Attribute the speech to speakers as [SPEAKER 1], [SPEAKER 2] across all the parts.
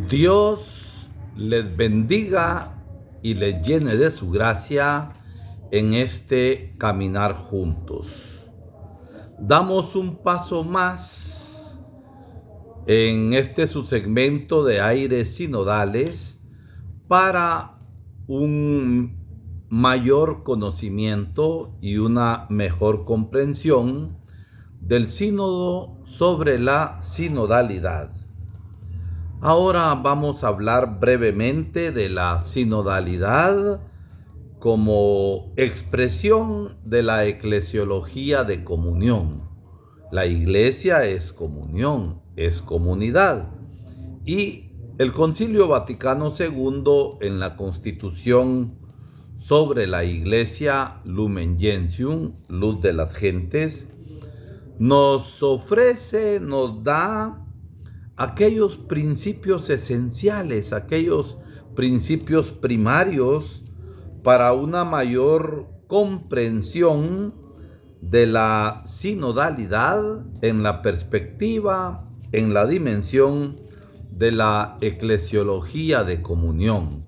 [SPEAKER 1] Dios les bendiga y les llene de su gracia en este caminar juntos. Damos un paso más en este su segmento de aires sinodales para un mayor conocimiento y una mejor comprensión del sínodo sobre la sinodalidad. Ahora vamos a hablar brevemente de la sinodalidad como expresión de la eclesiología de comunión. La iglesia es comunión, es comunidad. Y el Concilio Vaticano II, en la Constitución sobre la Iglesia Lumen Gentium, luz de las gentes, nos ofrece, nos da aquellos principios esenciales, aquellos principios primarios para una mayor comprensión de la sinodalidad en la perspectiva, en la dimensión de la eclesiología de comunión,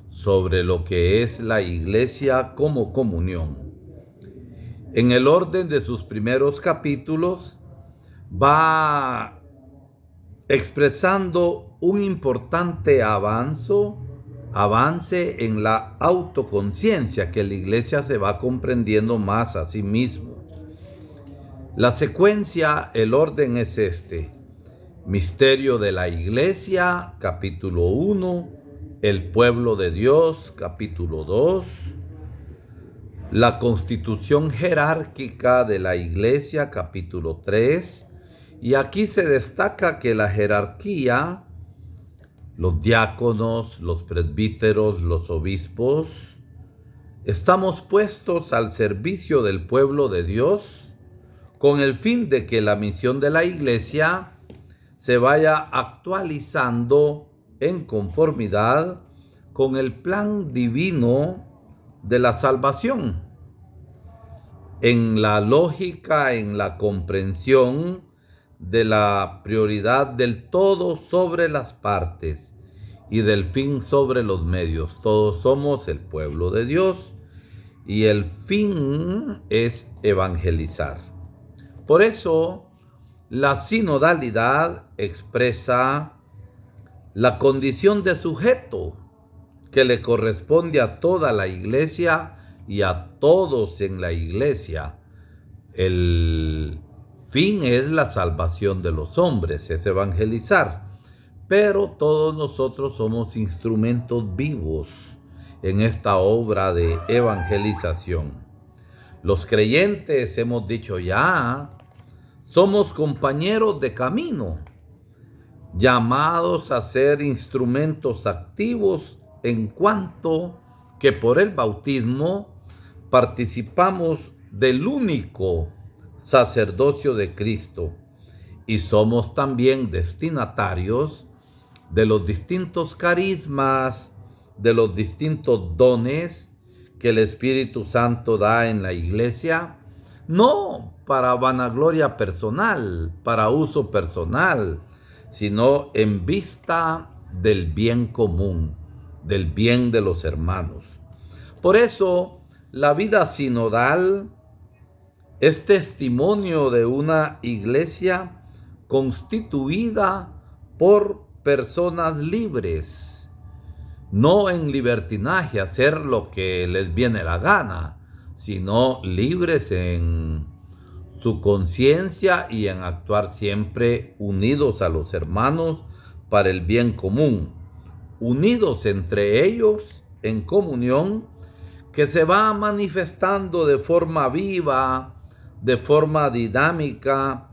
[SPEAKER 1] sobre lo que es la iglesia como comunión. En el orden de sus primeros capítulos va expresando un importante avance en la autoconciencia, que la iglesia se va comprendiendo más a sí mismo. La secuencia, el orden es este: misterio de la iglesia, capítulo 1, el pueblo de Dios, capítulo 2, la constitución jerárquica de la iglesia, capítulo 3, y aquí se destaca que la jerarquía, los diáconos, los presbíteros, los obispos, estamos puestos al servicio del pueblo de Dios con el fin de que la misión de la iglesia se vaya actualizando en conformidad con el plan divino de la salvación, en la lógica, en la comprensión de la prioridad del todo sobre las partes y del fin sobre los medios. Todos somos el pueblo de Dios y el fin es evangelizar. Por eso, la sinodalidad expresa la condición de sujeto que le corresponde a toda la iglesia y a todos en la iglesia. El fin es la salvación de los hombres, es evangelizar. Pero todos nosotros somos instrumentos vivos en esta obra de evangelización. Los creyentes, hemos dicho ya, somos compañeros de camino, llamados a ser instrumentos activos en cuanto que por el bautismo participamos del único sacerdocio de Cristo y somos también destinatarios de los distintos carismas, de los distintos dones que el Espíritu Santo da en la iglesia, no para vanagloria personal, para uso personal, sino en vista del bien común, del bien de los hermanos. Por eso, la vida sinodal es testimonio de una iglesia constituida por personas libres, no en libertinaje, hacer lo que les viene la gana, sino libres en su conciencia y en actuar siempre unidos a los hermanos para el bien común, unidos entre ellos en comunión, que se va manifestando de forma viva, de forma dinámica,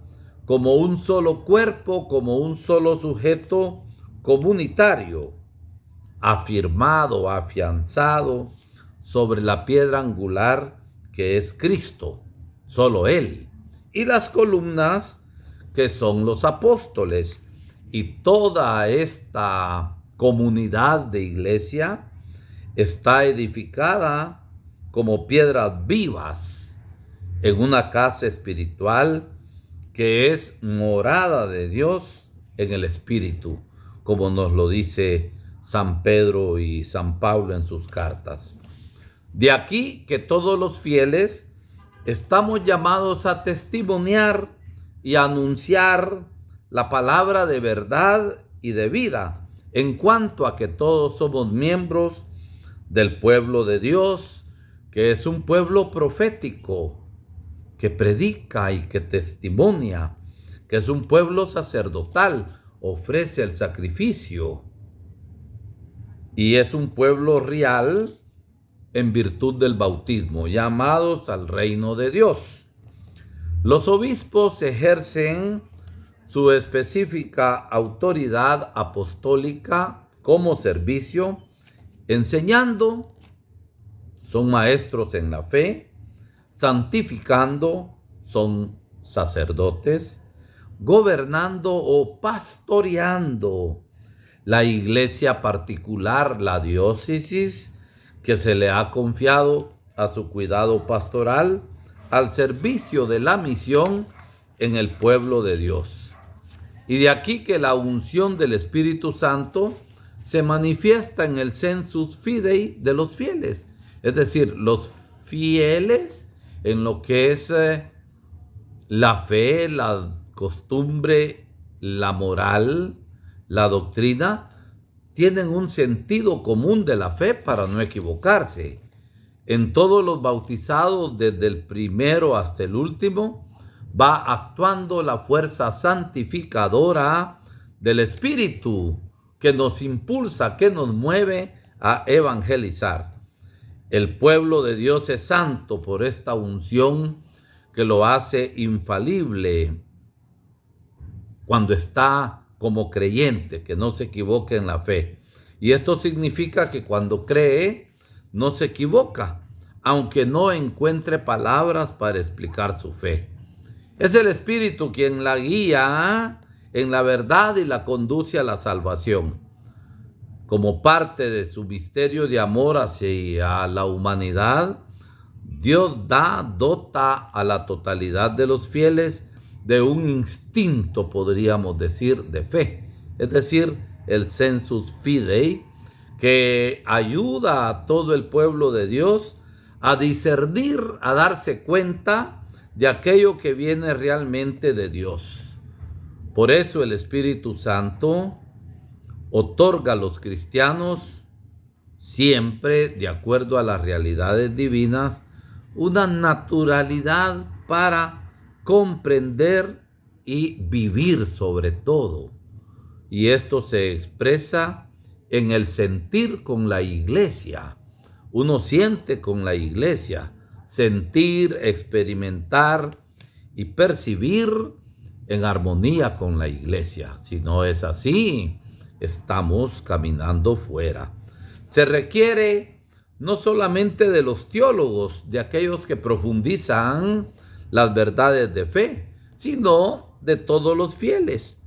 [SPEAKER 1] como un solo cuerpo, como un solo sujeto comunitario, afirmado, afianzado sobre la piedra angular que es Cristo, solo Él, y las columnas que son los apóstoles. Y toda esta comunidad de iglesia está edificada como piedras vivas en una casa espiritual que es morada de Dios en el Espíritu, como nos lo dice San Pedro y San Pablo en sus cartas. De aquí que todos los fieles estamos llamados a testimoniar y a anunciar la palabra de verdad y de vida, en cuanto a que todos somos miembros del pueblo de Dios, que es un pueblo profético, que predica y que testimonia, que es un pueblo sacerdotal, ofrece el sacrificio, y es un pueblo real en virtud del bautismo, llamados al reino de Dios. Los obispos ejercen su específica autoridad apostólica como servicio, enseñando, son maestros en la fe, santificando, son sacerdotes, gobernando o pastoreando la iglesia particular, la diócesis, que se le ha confiado a su cuidado pastoral, al servicio de la misión en el pueblo de Dios. Y de aquí que la unción del Espíritu Santo se manifiesta en el sensus fidei de los fieles, es decir, los fieles en lo que es la fe, la costumbre, la moral, la doctrina, tienen un sentido común de la fe para no equivocarse. En todos los bautizados, desde el primero hasta el último, va actuando la fuerza santificadora del Espíritu que nos impulsa, que nos mueve a evangelizar. El pueblo de Dios es santo por esta unción que lo hace infalible cuando está como creyente, que no se equivoque en la fe. Y esto significa que cuando cree, no se equivoca, aunque no encuentre palabras para explicar su fe. Es el Espíritu quien la guía en la verdad y la conduce a la salvación. Como parte de su misterio de amor hacia la humanidad, Dios dota a la totalidad de los fieles de un instinto, podríamos decir, de fe, es decir, el sensus fidei, que ayuda a todo el pueblo de Dios a discernir, a darse cuenta de aquello que viene realmente de Dios. Por eso el Espíritu Santo otorga a los cristianos, siempre de acuerdo a las realidades divinas, una naturalidad para comprender y vivir sobre todo. Y esto se expresa en el sentir con la iglesia. Uno siente con la iglesia, sentir, experimentar y percibir en armonía con la iglesia. Si no es así, estamos caminando fuera. Se requiere no solamente de los teólogos, de aquellos que profundizan las verdades de fe, sino de todos los fieles.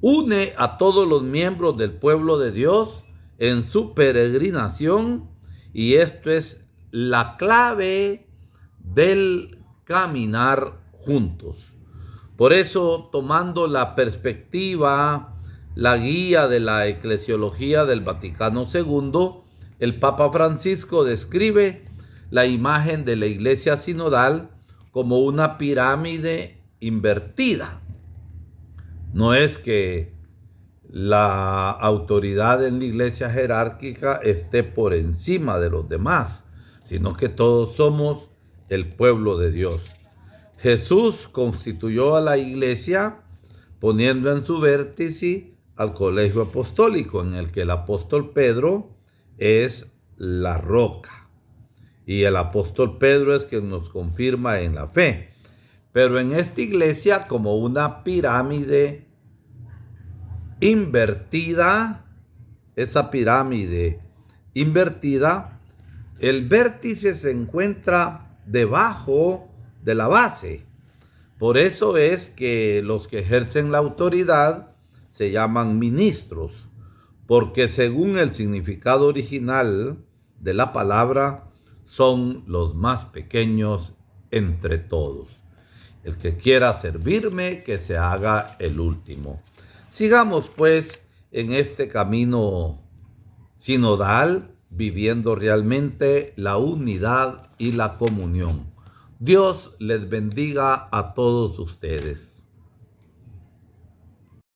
[SPEAKER 1] Une a todos los miembros del pueblo de Dios en su peregrinación, y esto es la clave del caminar juntos. Por eso, tomando la perspectiva, la guía de la eclesiología del Vaticano II, el Papa Francisco describe la imagen de la iglesia sinodal como una pirámide invertida. No es que la autoridad en la iglesia jerárquica esté por encima de los demás, sino que todos somos el pueblo de Dios. Jesús constituyó a la iglesia poniendo en su vértice al colegio apostólico, en el que el apóstol Pedro es la roca. Y el apóstol Pedro es quien nos confirma en la fe. Pero en esta iglesia, como una pirámide invertida, esa pirámide invertida, el vértice se encuentra debajo de la base. Por eso es que los que ejercen la autoridad se llaman ministros, porque según el significado original de la palabra, son los más pequeños entre todos. El que quiera servirme, que se haga el último. Sigamos pues en este camino sinodal, viviendo realmente la unidad y la comunión. Dios les bendiga a todos ustedes.